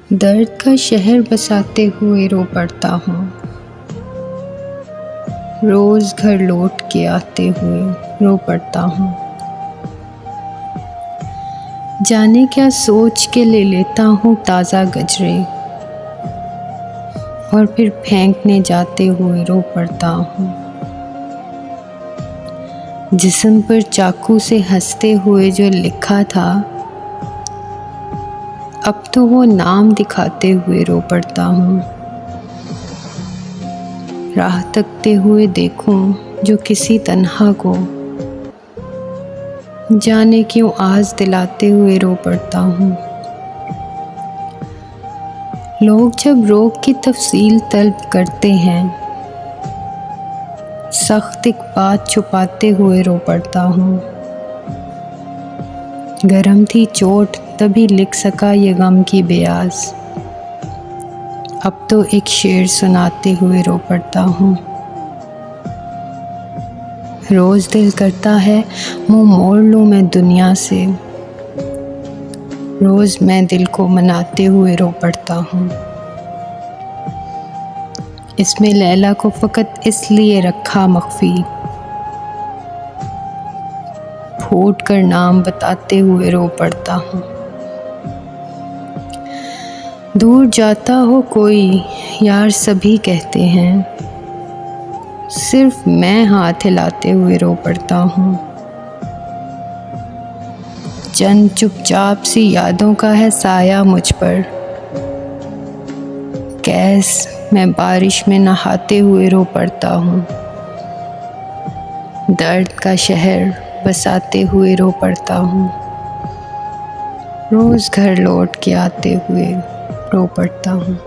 दर्द का शहर बसाते हुए रो पड़ता हूँ। रोज़ घर लौट के आते हुए रो पड़ता हूँ। जाने क्या सोच के ले लेता हूँ ताज़ा गजरे, और फिर फेंकने जाते हुए रो पड़ता हूँ। जिस्म पर चाकू से हंसते हुए जो लिखा था, अब तो वो नाम दिखाते हुए रो पड़ता हूँ। राह तकते हुए देखूं जो किसी तन्हा को, जाने क्यों आस दिलाते हुए रो पड़ता हूँ। लोग जब रोग की तफसील तलब करते हैं, सख्त एक बात छुपाते हुए रो पड़ता हूँ। गरम थी चोट तभी लिख सका ये गम की बेआस, अब तो एक शेर सुनाते हुए रो पड़ता हूँ। रोज़ दिल करता है मुँह मोड़ लूँ मैं दुनिया से, रोज़ मैं दिल को मनाते हुए रो पड़ता हूँ। इसमें लैला को फ़कत इसलिए रखा मख्फी, फूट कर नाम बताते हुए रो पड़ता हूँ। दूर जाता हो कोई यार सभी कहते हैं, सिर्फ मैं हाथ हिलाते हुए रो पड़ता हूँ। चंद चुपचाप सी यादों का है साया मुझ पर, कैस मैं बारिश में नहाते हुए रो पड़ता हूँ। दर्द का शहर बसाते हुए रो पड़ता हूँ। रोज़ घर लौट के आते हुए रो पड़ता हूँ।